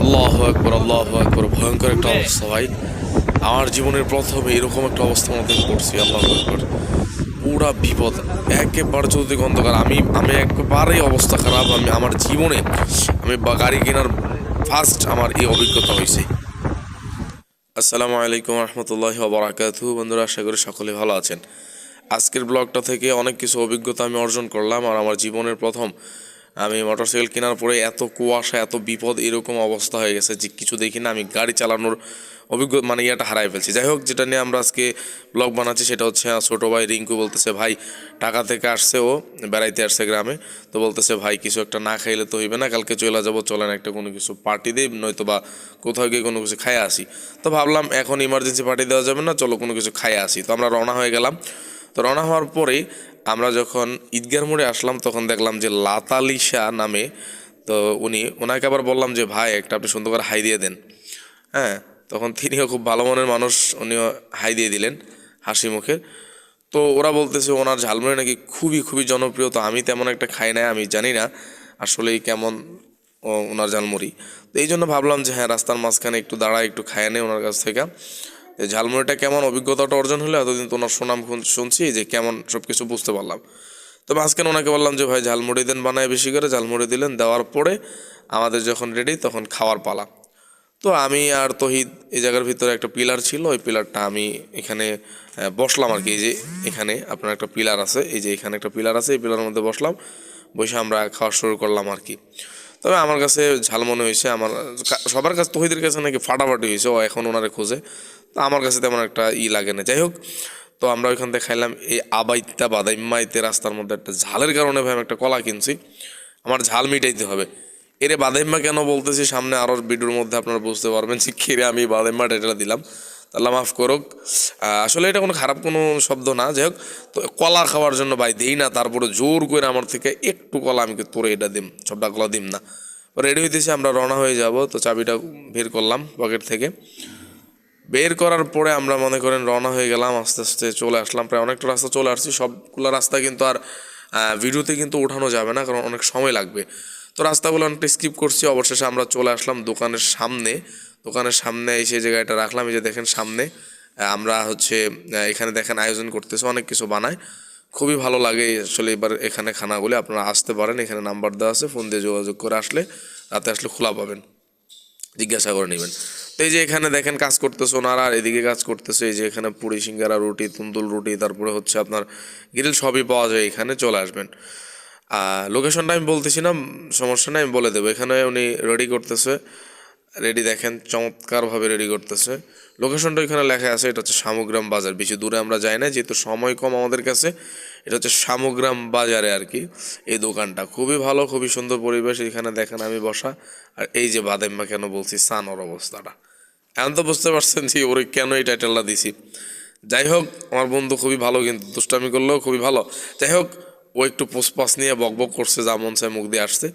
আল্লাহু আকবার, আল্লাহু আকবার। ভয়ঙ্কর একটা অবস্থা ভাই। আমার জীবনের প্রথম এরকম একটা অবস্থার মধ্যে পড়ছি। আল্লাহু আকবার, পুরা বিপদ, একেবারে চতুর্দিক অন্ধকার। আমি আমি একেবারেই অবস্থা খারাপ। আমার জীবনে গাড়ি কেনার ফার্স্ট আমার এই অভিজ্ঞতা হয়েছে। আসসালামু আলাইকুম রহমতুল্লাহি ওয়া বারাকাতুহু। বন্ধুরা, আশা করি সকলে ভালো আছেন। আজকের ব্লগটা থেকে অনেক কিছু অভিজ্ঞতা আমি অর্জন করলাম। আর আমার জীবনের প্রথম আমি মোটরসাইকেল কেনার পরে এত কুয়াশা, এত বিপদ, এরকম অবস্থা হয়ে গেছে যে কিছু দেখি না, আমি গাড়ি চালানোর অভিজ্ঞতা ইয়েটা হারাই ফেলছি। যাই হোক, যেটা নিয়ে আমরা আজকে ব্লগ বানাচ্ছি সেটা হচ্ছে ছোটো ভাই রিঙ্কু বলতেছে, ভাই ঢাকা থেকে আসছে, ও বেড়াইতে আসছে গ্রামে। তো বলতেছে, ভাই কিছু একটা না খাইলে তো হইবে না, কালকে চলে যাবো, চলেন একটা কোনো কিছু পার্টি দিই, নয়তো বা কোথাও গিয়ে কোনো কিছু খাইয়ে আসি। তো ভাবলাম এখন ইমার্জেন্সি পার্টি দেওয়া যাবে না, চলো কোনো কিছু খাইয়ে আসি। তো আমরা রওনা হয়ে গেলাম। তো রওনা হওয়ার পরেই আমরা যখন ঈদগার মোড়ে আসলাম তখন দেখলাম যে লাতালিশা নামে, তো ওনাকে আবার বললাম যে ভাই একটা আপনি সুন্দর করে হাই দিয়ে দেন। হ্যাঁ, তখন তিনিও খুব ভালো মনের মানুষ, উনিও হাই দিয়ে দিলেন হাসি মুখে। তো ওরা বলতেছে ওনার ঝালমুড়ি নাকি খুবই খুবই জনপ্রিয়। তো আমি তেমন একটা খাই না, আমি জানি না আসলেই কেমন ওনার ঝালমুড়ি। তো এই জন্য ভাবলাম যে হ্যাঁ, রাস্তার মাঝখানে একটু দাঁড়ায় একটু খায় নেই ওনার কাছ থেকে। ঝালমুড়িটা কেমন, অভিজ্ঞতাটা অর্জন হলো। এতদিন তো ওনার সুনাম শুনছি, যে কেমন সব কিছু বুঝতে পারলাম। তো মাঝখানে ওনাকে বললাম যে ভাই ঝালমুড়ি দেন, বানায় বেশি করে। ঝালমুড়ি দিলেন, দেওয়ার পরে আমাদের যখন রেডি তখন খাওয়ার পালা। তো আমি আর তহিদ এই জায়গার ভিতরে একটা পিলার ছিল, ওই পিলারটা আমি এখানে বসলাম আর কি। এই যে এখানে আপনার একটা পিলার আছে, এই যে এখানে একটা পিলার আছে, এই পিলারের মধ্যে বসলাম, বসে আমরা খাওয়া শুরু করলাম আর কি। তবে আমার কাছে ঝাল মনে হয়েছে। আমার সবার কাছে, তহিদের কাছে নাকি ফাটাফাটি হয়েছে, ও এখন ওনারে খোঁজে। তো আমার কাছে তেমন একটা লাগে না। যাই হোক, তো আমরা ওইখান থেকে খাইলাম। এই আবাইত্যা বাদাইম্মাইতে রাস্তার মধ্যে একটা ঝালের কারণে ভাই আমি একটা কলা কিনছি, আমার ঝাল মিটাইতে হবে। এরে বাদাইম্মা কেন বলতেছি সামনে আরও ভিডিওর মধ্যে আপনারা বুঝতে পারবেন যে খেরে আমি বাদাইম্মা এটা দিলাম। তাহলে মাফ করুক, আসলে এটা কোনো খারাপ কোনো শব্দ না। যাই হোক, তো কলা খাওয়ার জন্য ভাই দেই না, তারপরে জোর করে আমার থেকে একটু কলা আমি তোরে এটা দিম, সবটা কলা দিম না। রেডি হইতেছি, আমরা রওনা হয়ে যাব। তো চাবিটা বের করলাম পকেট থেকে। বের করার পরে আমরা মনে করেন রওনা হয়ে গেলাম, আস্তে আস্তে চলে আসলাম। প্রায় অনেকটা রাস্তা চলে আসছি। সবগুলো রাস্তা কিন্তু আর ভিডিওতে কিন্তু ওঠানো যাবে না, কারণ অনেক সময় লাগবে। তো রাস্তাগুলো অনেকটা স্কিপ করছি। অবশেষে আমরা চলে আসলাম দোকানের সামনে। দোকানের সামনে এসে যে গাড়িটা রাখলাম, এই যে দেখেন সামনে আমরা হচ্ছে এখানে দেখেন আয়োজন করতেছে, অনেক কিছু বানায়, খুবই ভালো লাগে আসলে। এবার এখানে খানাগুলি আপনারা আসতে পারেন, এখানে নাম্বার দেওয়া আছে, ফোন দিয়ে যোগাযোগ করে আসলে রাতে আসলে খোলা পাবেন, জিজ্ঞাসা করে নেবেন। তো এই যে এখানে দেখেন কাজ করতেছে ওনারা, আর এদিকে কাজ করতেছে। এই যে এখানে পুরি, সিঙ্গারা, রুটি, তন্দুর রুটি, তারপরে হচ্ছে আপনার গ্রিল, সবই পাওয়া যায় এখানে, চলে আসবেন। লোকেশনটা আমি বলতেছি না, সমস্যা নেই, আমি বলে দেবো। এখানে উনি রেডি করতেছে, রেডি দেখেন চমৎকারভাবে রেডি করতেছে। লোকেশনটা এখানে লেখা আছে, এটা হচ্ছে শামুগ্রাম বাজার। বেশি দূরে আমরা যাই না, যেহেতু সময় কম আমাদের কাছে। এটা হচ্ছে শামুগ্রাম বাজারে আর কি এই দোকানটা। খুবই ভালো, খুবই সুন্দর পরিবেশ। এখানে দেখেন আমি বসা, আর এই যে বাদাইম্মা কেন বলছি সানোর অবস্থাটা, এখন তো বুঝতে পারছেন যে ওরে কেন এই টাইটেলটা দিছি। যাই হোক, আমার বন্ধু খুবই ভালো, কিন্তু দুষ্টামি করলেও খুবই ভালো। যাই হোক, ও একটু পোসপাস নিয়ে বকবক করছে, যা মন চায় মুখ দিয়ে আসছে।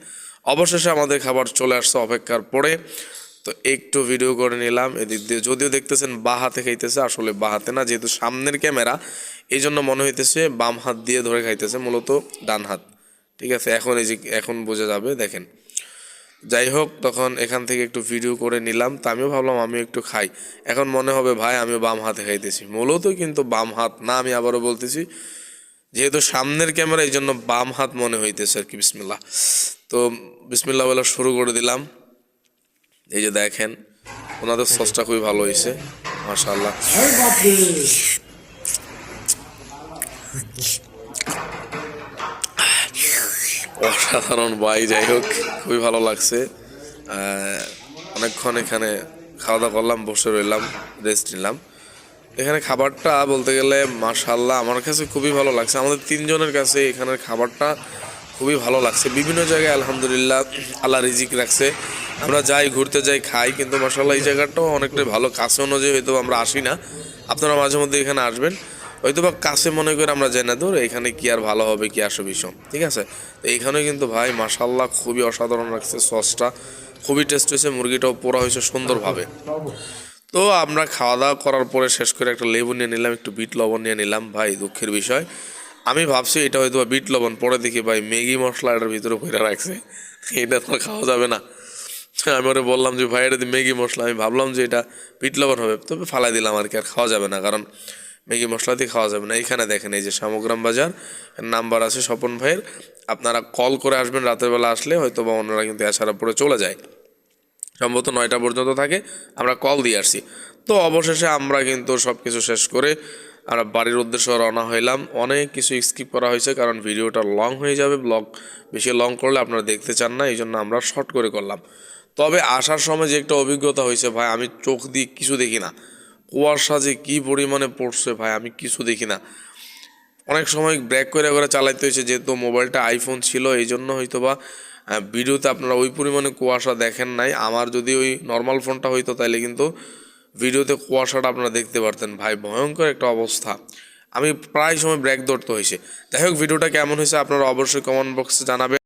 অবশেষে আমাদের খাবার চলে আসছে অপেক্ষার পরে। তো একটু ভিডিও করে নিলাম এদিক দিয়ে। যদিও দেখতেছেন বাঁ হাতে খাইতেছে, আসলে বাঁ হাতে না, যেহেতু সামনের ক্যামেরা এই জন্য মনে হইতেছে বাম হাত দিয়ে ধরে খাইতেছে, মূলত ডান হাত। ঠিক আছে, এখন এই যে এখন বোঝা যাবে, দেখেন। যাই হোক, তখন এখান থেকে একটু ভিডিও করে নিলাম। তা আমিও ভাবলাম আমিও একটু খাই। এখন মনে হবে ভাই আমিও বাম হাতে খাইতেছি, মূলত কিন্তু বাম হাত না। আমি আবারও বলতেছি, যেহেতু সামনের ক্যামেরা এই জন্য বাম হাত মনে হইতেছে আর কি। বিসমিল্লাহ। তো বিসমিল্লাহ বলে শুরু করে দিলাম। এই যে দেখেন ওনাদের সসটা খুবই ভালো হয়েছে, মাশাআল্লাহ। অসাধারণ ভাই। যাই হোক, খুবই ভালো লাগছে। অনেকক্ষণ এখানে খাওয়া দাওয়া করলাম, বসে রইলাম, রেস্ট নিলাম। এখানে খাবারটা বলতে গেলে মাশাআল্লাহ আমার কাছে খুবই ভালো লাগছে। আমাদের তিনজনের কাছে এখানের খাবারটা খুবই ভালো লাগছে। বিভিন্ন জায়গায় আলহামদুলিল্লাহ আল্লাহ রিজিক রাখছে, আমরা যাই, ঘুরতে যাই, খাই, কিন্তু মাশাআল্লাহ এই জায়গাটাও অনেকটাই ভালো। কাছে অনুযায়ী হয়তো আমরা আসি না, আপনারা মাঝে মধ্যে এখানে আসবেন, হয়তো বা কাছে মনে করে আমরা যাই না, ধর এখানে কি আর ভালো হবে, কি আসো বিষয়। ঠিক আছে, তো এইখানে কিন্তু ভাই মাশাআল্লাহ খুবই অসাধারণ লাগছে। সসটা খুবই টেস্ট হয়েছে, মুরগিটাও পোড়া হয়েছে সুন্দরভাবে। তো আমরা খাওয়া দাওয়া করার পরে শেষ করে একটা লেবু নিয়ে নিলাম, একটু বিট লবণ নিয়ে নিলাম। ভাই দুঃখের বিষয়, আমি ভাবছি এটা হয়তো বিট লবণ, পরে দেখি ভাই ম্যাগি মশলা এটার ভিতরে ভরে রাখছে, এটা তো খাওয়া যাবে না। আমি ওরে বললাম যে ভাই এটা দিয়ে ম্যাগি মশলা, আমি ভাবলাম যে এটা পিট লবণ হবে, তবে ফালাই দিলাম আর কি, আর খাওয়া যাবে না, কারণ ম্যাগি মশলা দিয়ে খাওয়া যাবে না। এইখানে দেখেন এই যে শামগ্রাম বাজার নাম্বার আছে স্বপন ভাইয়ের, আপনারা কল করে আসবেন, রাতের বেলা আসলে হয়তো বা ওনারা কিন্তু এছাড়া পরে চলে যায়, সম্ভবত 9টা পর্যন্ত থাকে, আমরা কল দিয়ে আসছি। তো অবশেষে আমরা কিন্তু সব কিছু শেষ করে আমরা বাড়ির উদ্দেশ্যে রওনা হইলাম। অনেক কিছু স্কিপ করা হয়েছে কারণ ভিডিওটা লং হয়ে যাবে, ব্লগ বেশি লং করলে আপনারা দেখতে চান না, এই জন্য আমরা শর্ট করে করলাম। তবে আসার সময় যে একটা অভিজ্ঞতা হয়েছে ভাই, আমি চোখ দিয়ে কিছু দেখি না, কুয়াশা যে কী পরিমাণে পড়ছে ভাই, আমি কিছু দেখি না। অনেক সময় ব্রেক করে করে চালাইতে হয়েছে, যেহেতু মোবাইলটা আইফোন ছিল, এই জন্য হয়তো বা ভিডিওতে আপনারা ওই পরিমাণে কুয়াশা দেখেন নাই। আমার যদি ওই নর্মাল ফোনটা হইতো তাহলে কিন্তু ভিডিওতে কুয়াশাটা আপনারা দেখতে পারতেন। ভাই ভয়ঙ্কর একটা অবস্থা, আমি প্রায় সময় ব্রেক ধরতে হয়েছে। যাই হোক, ভিডিওটা কেমন হয়েছে আপনারা অবশ্যই কমেন্ট বক্সে জানাবেন।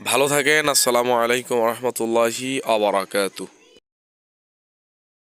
ভালো থাকেন, আসসালামু আলাইকুম রহমতুল্লাহি আবরাকাতু।